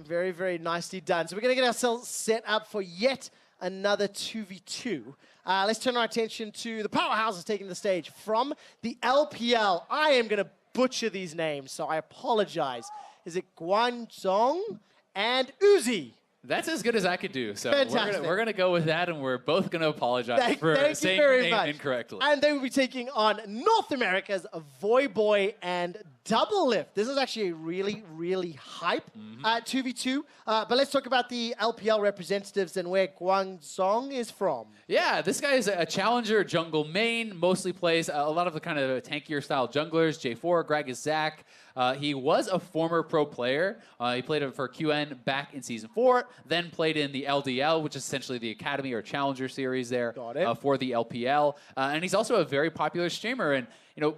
Very, very nicely done. So we're going to get ourselves set up for yet another 2v2. Let's turn our attention to the powerhouses taking the stage from the LPL. I am going to butcher these names, so I apologize. Is it Guan, Zong, and Uzi? That's as good as I could do. So we're gonna go with that, and we're both gonna apologize for saying your name incorrectly. And they will be taking on North America's Voyboy and Doublelift. This is actually a really, really hype 2v2. But let's talk about the LPL representatives and where Guan Zong is from. Yeah, this guy is a challenger jungle main, mostly plays a lot of the kind of tankier style junglers. J4, Greg is Zach. He was a former pro player. He played for QN back in Season 4, then played in the LDL, which is essentially the Academy or Challenger series there for the LPL. And he's also a very popular streamer. And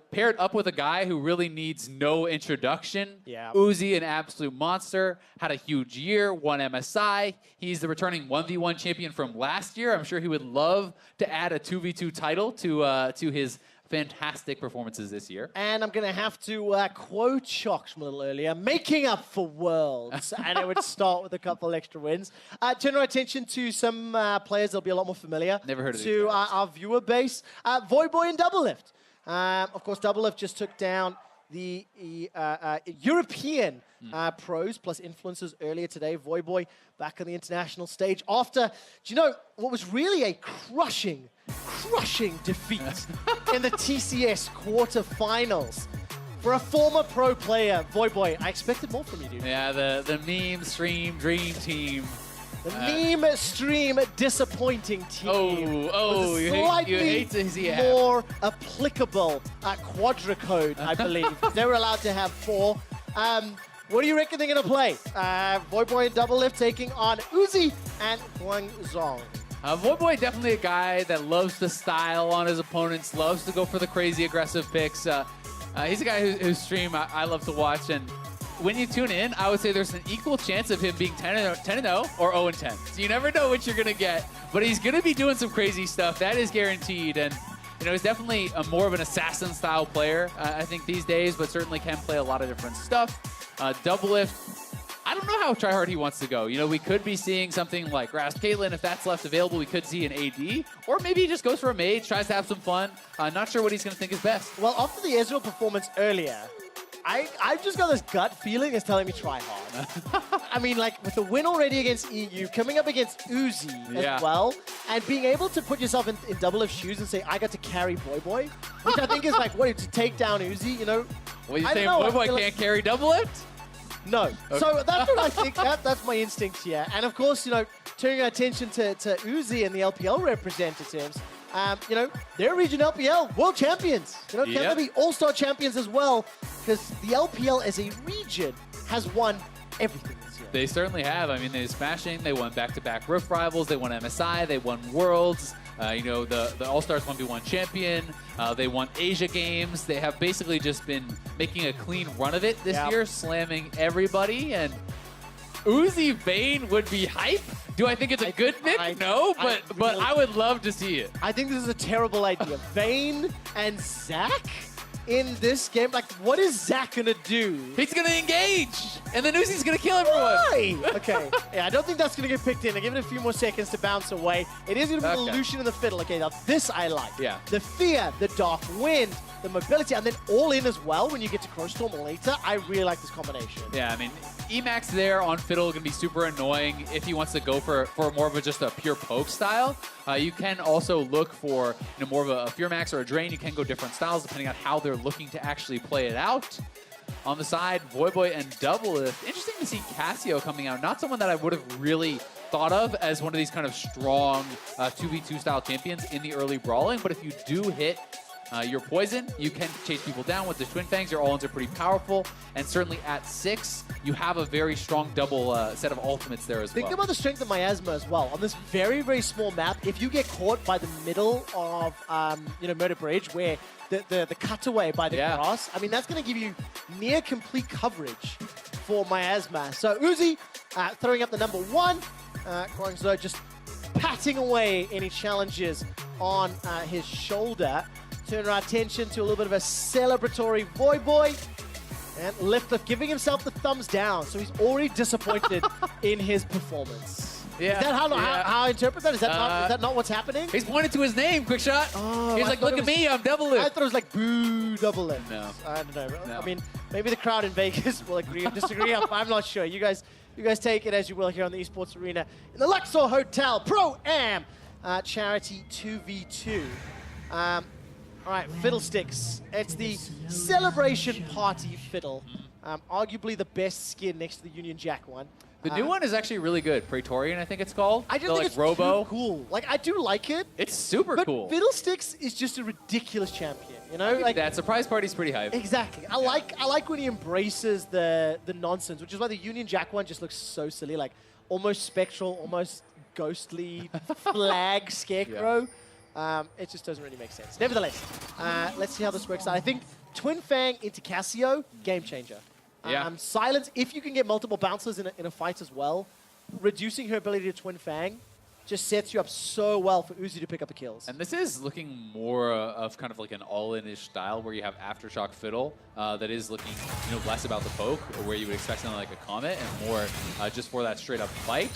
paired up with a guy who really needs no introduction. Yeah. Uzi, an absolute monster, had a huge year, won MSI. He's the returning 1v1 champion from last year. I'm sure he would love to add a 2v2 title to his fantastic performances this year. And I'm going to have to quote Shox from a little earlier, making up for worlds. And it would start with a couple extra wins. Turn our attention to some players that'll be a lot more familiar. Never heard of to our viewer base. Voyboy and Doublelift. Of course, Doublelift just took down the European pros plus influencers earlier today. Voyboy back on the international stage after, do you know, what was really a crushing defeat in the TCS quarterfinals. For a former pro player, Voyboy, I expected more from you, dude. Yeah, the meme stream dream team. The meme stream disappointing team. You hate to see it. More applicable quadricode, I believe. They were allowed to have 4. What do you reckon they're going to play? Voyboy and Doublelift taking on Uzi and Guan Zong. Voyboy, definitely a guy that loves to style on his opponents, loves to go for the crazy aggressive picks. He's a guy whose stream I love to watch, and when you tune in, I would say there's an equal chance of him being 10-0 or 0-10. So you never know what you're going to get, but he's going to be doing some crazy stuff. That is guaranteed, and he's definitely more of an assassin-style player, I think, these days, but certainly can play a lot of different stuff. Doublelift, I don't know how tryhard he wants to go. We could be seeing something like Ras Caitlyn. If that's left available, we could see an AD. Or maybe he just goes for a mage, tries to have some fun. Not sure what he's going to think is best. Well, after the Ezreal performance earlier, I've just got this gut feeling it's telling me try hard. I mean, like, with the win already against EU, coming up against Uzi as well, and being able to put yourself in Doublelift's shoes and say, I got to carry Voyboy, which I think is like, what, to take down Uzi, Well, you saying Voyboy can't carry Doublelift? No. Okay. So that's what I think. That's my instinct here. And of course, turning our attention to Uzi and the LPL representatives, they're region LPL world champions. Can they be all-star champions as well? Because the LPL as a region has won everything this year. They certainly have. I mean, they're smashing. They won back-to-back Rift Rivals. They won MSI. They won Worlds. The All-Stars 1v1 champion. They won Asia Games. They have basically just been making a clean run of it this year, slamming everybody. And Uzi Vayne would be hype. Do I think it's a good pick? No, but I would love to see it. I think this is a terrible idea. Vayne and Zach in this game? Like, what is Zach going to do? He's going to engage, and then Uzi's going to kill everyone. Why? Okay. Yeah, I don't think that's going to get picked in. I give it a few more seconds to bounce away. It is going to be the Lucian and the Fiddle. Okay, now this I like. Yeah. The Fear, the Dark Wind, the mobility, and then all in as well when you get to Crowstorm later. I really like this combination. Yeah, I mean, Emax there on Fiddle going to be super annoying if he wants to go for more of just a pure poke style. You can also look for more of a Fear Max or a Drain. You can go different styles depending on how they're looking to actually play it out. On the side, Voyboy and Doublelift. Interesting to see Cassio coming out. Not someone that I would have really thought of as one of these kind of strong 2v2 style champions in the early brawling. But if you do hit your poison, you can chase people down with the Twin Fangs. Your all-ins are pretty powerful. And certainly at 6, you have a very strong double set of ultimates there as well. Think about the strength of Miasma as well. On this very, very small map, if you get caught by the middle of, Murder Bridge, where the cutaway by the grass, I mean, that's going to give you near complete coverage for Miasma. So Uzi throwing up the number 1. Guangzhou just patting away any challenges on his shoulder. Turn our attention to a little bit of a celebratory Voyboy. And Lift giving himself the thumbs down, so he's already disappointed in his performance. Yeah. Is that how I interpret that? Is that not what's happening? He's pointing to his name, quick shot. Oh, He's like, look at me, I'm Doublelift. I thought it was like, boo, Doublelift. No. I don't know. No. I mean, maybe the crowd in Vegas will agree or disagree. I'm not sure. You guys take it as you will here on the Esports Arena in the Luxor Hotel Pro-Am Charity 2v2. All right, Fiddlesticks. It's the Celebration Party Fiddle. Arguably the best skin next to the Union Jack one. The new one is actually really good. Praetorian, I think it's called. I just think it's Robo. too cool. Like, I do like it. It's super cool. Fiddlesticks is just a ridiculous champion, you know? Like that surprise party's pretty hype. Exactly. I like when he embraces the nonsense, which is why the Union Jack one just looks so silly, like almost spectral, almost ghostly flag scarecrow. Yeah. It just doesn't really make sense. Nevertheless, let's see how this works out. I think Twin Fang into Cassio, game changer. Yeah. Silence, if you can get multiple bouncers in a fight as well, reducing her ability to Twin Fang just sets you up so well for Uzi to pick up the kills. And this is looking more of kind of like an all-in-ish style where you have Aftershock Fiddle that is looking less about the poke, or where you would expect something like a Comet, and more just for that straight-up fight.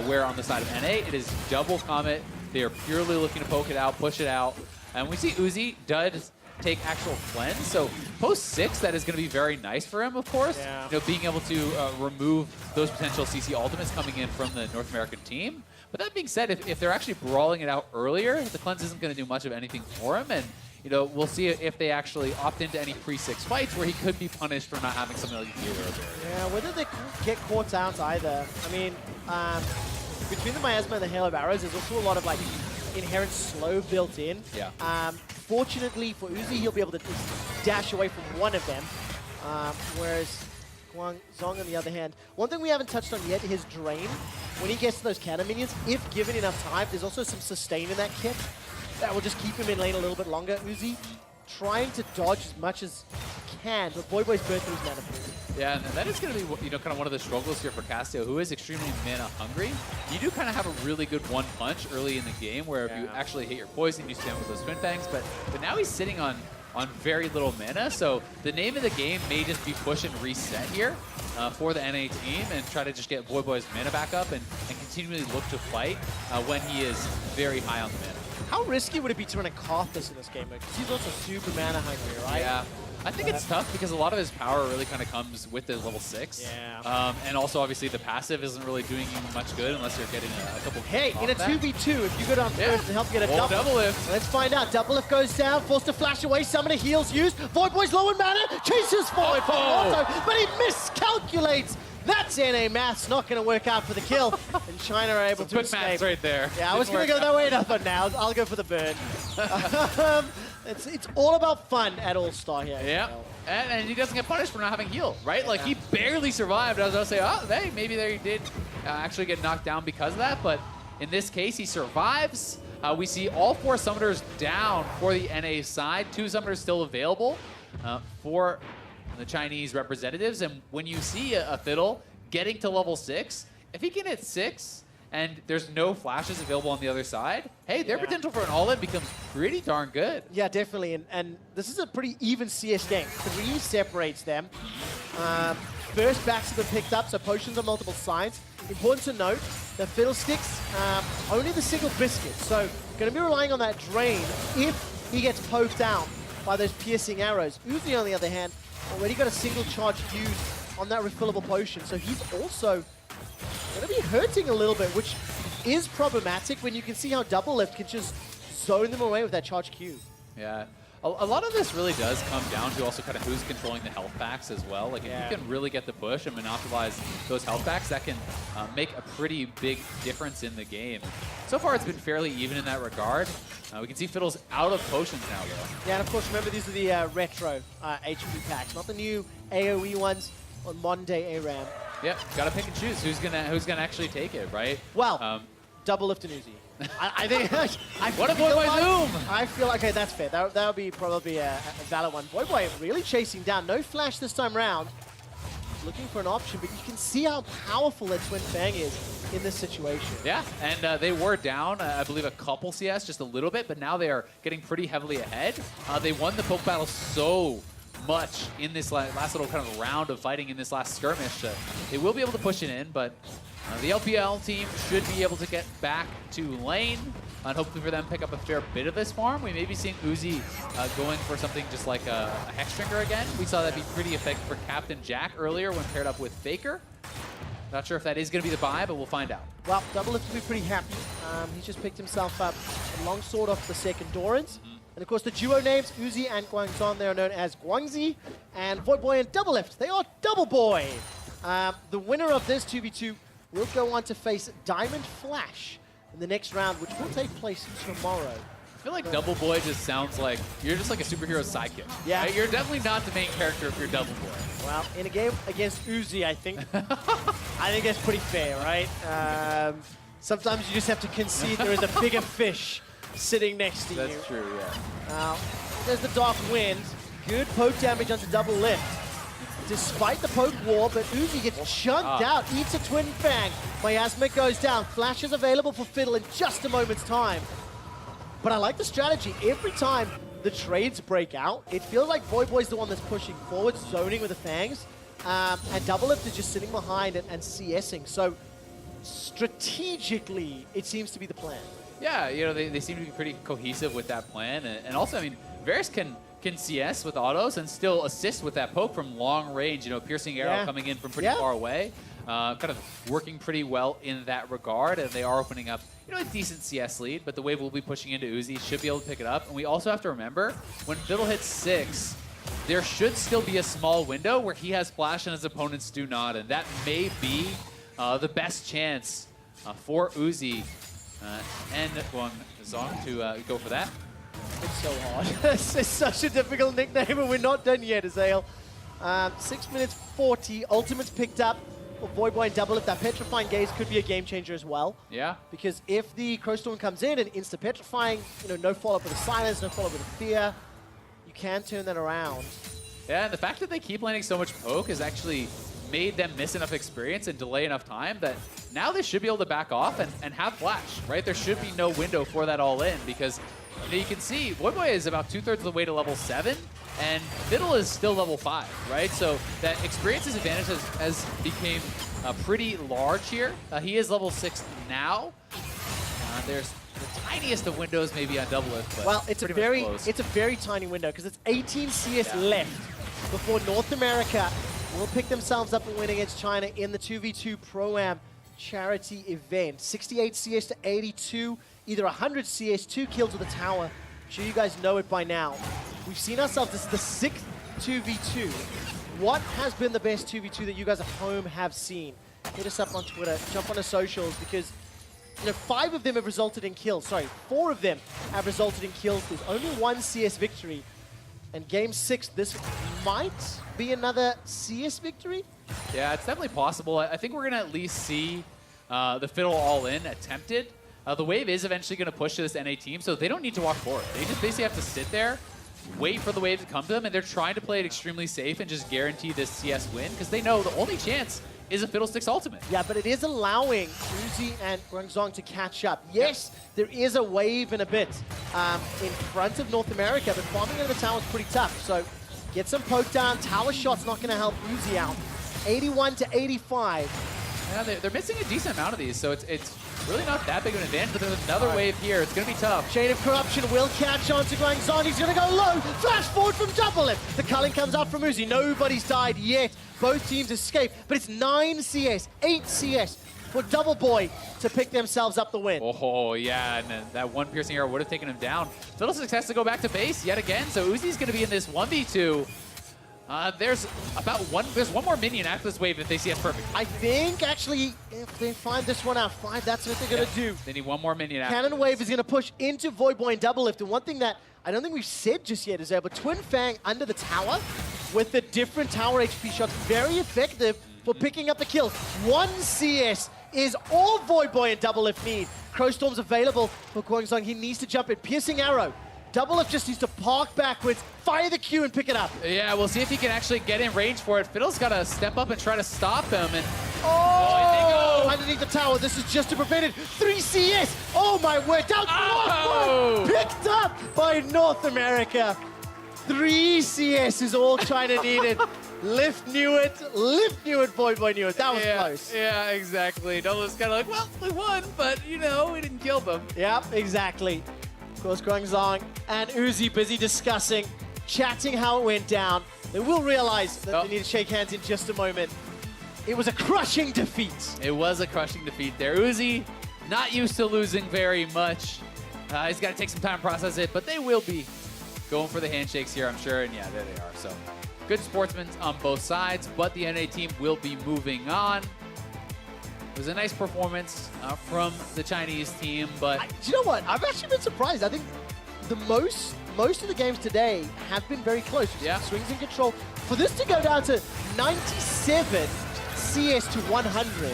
Where on the side of NA, it is double Comet. They are purely looking to poke it out, push it out. And we see Uzi does take actual cleanse, so post 6, that is going to be very nice for him, of course. Yeah. Being able to remove those potential CC ultimates coming in from the North American team. But that being said, if they're actually brawling it out earlier, the cleanse isn't going to do much of anything for him, and we'll see if they actually opt into any pre-6 fights where he could be punished for not having something like a healer or barrier. Yeah, whether they get caught out either. I mean, between the Miasma and the Hail of Arrows, there's also a lot of like inherent slow built in. Yeah. Fortunately for Uzi, he'll be able to dash away from one of them, whereas Guan, Zong on the other hand. One thing we haven't touched on yet, his Drain. When he gets to those cannon minions, if given enough time, there's also some sustain in that kit that will just keep him in lane a little bit longer. Uzi trying to dodge as much as he can, but Voyboy's burned through his mana pool. Yeah, and that is going to be kind of one of the struggles here for Cassio, who is extremely mana hungry. You do kind of have a really good one punch early in the game, where if you actually hit your poison, you stand with those Twin Fangs. But now he's sitting on very little mana, so the name of the game may just be push and reset here for the NA team, and try to just get Voyboy's mana back up and continually look to fight when he is very high on the mana. How risky would it be to run a Karthus in this game? Because he's also super mana hungry, right? Yeah. I think it's tough because a lot of his power really kind of comes with the level 6. Yeah. And also, obviously, the passive isn't really doing you much good unless you're getting a couple. Hey, in a 2v2, if you go down first and help get a double lift. Let's find out. Doublelift goes down, forced to flash away. Summoner heals used. Voyboy's low in mana, chases forward for Auto, but he miscalculates. That's NA maths, not going to work out for the kill. And China are able to Good escape. maths right there. Yeah, I was going to go that way enough, but now I'll go for the burn. It's all about fun at All-Star here. Yeah, and he doesn't get punished for not having heal, right? Like, he barely survived. I was going to say, oh, hey, maybe there he did actually get knocked down because of that, but in this case, he survives. We see all 4 summoners down for the NA side. 2 summoners still available for the Chinese representatives, and when you see a Fiddle getting to level 6, if he can hit 6 and there's no flashes available on the other side, hey, their potential for an all-in becomes pretty darn good. Yeah, definitely, and this is a pretty even CS game. 3 separates them. First backs have been picked up, so potions on multiple sides. Important to note that Fiddlesticks, only the single biscuit, so going to be relying on that Drain if he gets poked out by those piercing arrows. Uzi, on the other hand, already got a single charge used on that refillable potion, so he's also going to be hurting a little bit, which is problematic when you can see how Doublelift can just zone them away with that charge Q. Yeah. A lot of this really does come down to also kind of who's controlling the health packs as well. Like, if you can really get the push and monopolize those health packs, that can make a pretty big difference in the game. So far, it's been fairly even in that regard. We can see Fiddle's out of potions now, though. Yeah, and of course, remember, these are the retro HP packs, not the new AoE ones on modern-day ARAM. Yep, gotta pick and choose who's gonna actually take it, right? Well, Doublelift and Uzi. I think. What a Voyboy Zoom! I feel like, okay, that's fair. That would be probably a valid one. Voyboy really chasing down. No flash this time round. Looking for an option, but you can see how powerful that Twin Fang is in this situation. Yeah, and they were down, I believe, a couple CS, just a little bit, but now they are getting pretty heavily ahead. They won the poke battle so much in this last little kind of round of fighting in this last skirmish. They will be able to push it in, but the LPL team should be able to get back to lane and hopefully for them pick up a fair bit of this farm. We may be seeing Uzi going for something just like a Hex Drinker again. We saw that be pretty effective for Captain Jack earlier when paired up with Faker. Not sure if that is going to be the buy, but we'll find out. Well, Doublelift will be pretty happy. He just picked himself up a longsword off the second Dorans. And of course, the duo names, Uzi and Guan, they are known as Guangzi, and Voyboy and Doublelift, they are Double Boy. The winner of this 2v2 will go on to face Diamond Flash in the next round, which will take place tomorrow. I feel like Double Boy just sounds like you're just like a superhero sidekick. Yeah. Right? You're definitely not the main character if you're Double Boy. Well, in a game against Uzi, I think that's pretty fair, right? Sometimes you just have to concede there is a bigger fish sitting next to you. That's true, yeah. There's the Dark Wind. Good poke damage onto Doublelift. Despite the poke war, but Uzi gets chunked out, eats a Twin Fang. Miasma goes down. Flash is available for Fiddle in just a moment's time. But I like the strategy. Every time the trades break out, it feels like Voyboy's the one that's pushing forward, zoning with the Fangs, and Doublelift is just sitting behind and CSing. So strategically, it seems to be the plan. Yeah, you know, they seem to be pretty cohesive with that plan. And also, I mean, Varus can CS with autos and still assist with that poke from long range, you know, piercing arrow coming in from pretty far away. Kind of working pretty well in that regard, and they are opening up, you know, a decent CS lead, but the wave will be pushing into Uzi, should be able to pick it up. And we also have to remember, when Fiddle hits 6, there should still be a small window where he has flash and his opponents do not, and that may be the best chance for Uzi and Zong to go for that. It's so hard. It's such a difficult nickname, and we're not done yet, Azael. 6 minutes 40. Ultimate's picked up for Voyboy and Doublelift. That Petrifying Gaze could be a game changer as well. Yeah. Because if the Crowstorm comes in and insta-petrifying, you know, no follow-up with a silence, no follow-up with a fear, you can turn that around. Yeah, and the fact that they keep landing so much poke has actually made them miss enough experience and delay enough time that now they should be able to back off and have flash, right? There should be no window for that all in because you can see Voyboy is about 2/3 of the way to level 7, and Fiddle is still level 5, right? So that experience's advantage has became pretty large here. He is level 6 now. There's the tiniest of windows maybe on Doublelift, but well, it's a very tiny window because it's 18 CS left before North America will pick themselves up and win against China in the 2v2 Pro-Am charity event. 68 CS to 82. Either 100 CS, 2 kills with a tower. I'm sure you guys know it by now. We've seen ourselves, this is the 6th 2v2. What has been the best 2v2 that you guys at home have seen? Hit us up on Twitter, jump on the socials, because you know, 5 of them have resulted in kills. Sorry, 4 of them have resulted in kills. There's only 1 CS victory. And game 6, this might be another CS victory? Yeah, it's definitely possible. I think we're going to at least see the Fiddle all-in attempted. The wave is eventually going to push to this NA team, so they don't need to walk forward. They just basically have to sit there, wait for the wave to come to them, and they're trying to play it extremely safe and just guarantee this CS win, because they know the only chance is a Fiddlestick's ultimate. Yeah, but it is allowing Uzi and Guangzong to catch up. Yes, there is a wave and a bit in front of North America, but farming over the tower is pretty tough. So get some poke down. Tower shot's not going to help Uzi out. 81 to 85. Yeah, they're missing a decent amount of these, so it's really not that big of an advantage, but there's another wave here. It's going to be tough. Chain of Corruption will catch on to Guangzong. He's going to go low. Flash forward from Doublelift. The culling comes out from Uzi. Nobody's died yet. Both teams escape, but it's 9 CS, 8 CS for Double Boy to pick themselves up the win. Oh, yeah, and that one piercing arrow would have taken him down. Fiddlestick has to go back to base yet again, so Uzi's going to be in this 1v2. There's one more minion after this wave if they see us perfect. I think, actually, if they find this one out 5, that's what they're going to do. They need one more minion after Cannon Wave is going to push into Voyboy and Doublelift, and one thing that I don't think we've said just yet is that but Twin Fang under the tower with the different tower HP shots, very effective for picking up the kills. 1 CS is all Voyboy and Doublelift need. Crowstorm's available for Guangzong. He needs to jump in. Piercing arrow. Doublelift just needs to park backwards, fire the Q, and pick it up. Yeah, we'll see if he can actually get in range for it. Fiddle's got to step up and try to stop him. And underneath the tower. This is just to prevent it. 3 CS. Oh my word! Down to picked up by North America. 3 CS is all China needed. Lift knew it, Voyboy knew it. That was close. Yeah, exactly. Doublelift's kind of like, well, we won, but, you know, we didn't kill them. Yep, exactly. Of course, Zong and Uzi busy discussing, chatting how it went down. They will realize that they need to shake hands in just a moment. It was a crushing defeat. It was a crushing defeat there. Uzi, not used to losing very much. He's got to take some time to process it, but they will be going for the handshakes here, I'm sure. And yeah, there they are. So good sportsmen on both sides, but the NA team will be moving on. It was a nice performance from the Chinese team, but... Do you know what? I've actually been surprised. I think the most of the games today have been very close. Yeah. Swings in control. For this to go down to 97 CS to 100,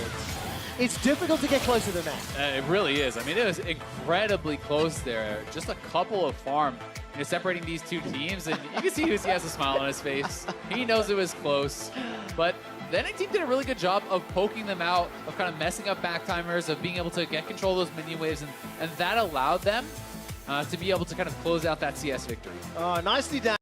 it's difficult to get closer than that. It really is. I mean, it was incredibly close there. Just a couple of farm, separating these two teams, and you can see Uzi has a smile on his face. He knows it was close, but the NA team did a really good job of poking them out, of kind of messing up back timers, of being able to get control of those minion waves, and that allowed them to be able to kind of close out that CS victory. Oh, nicely done.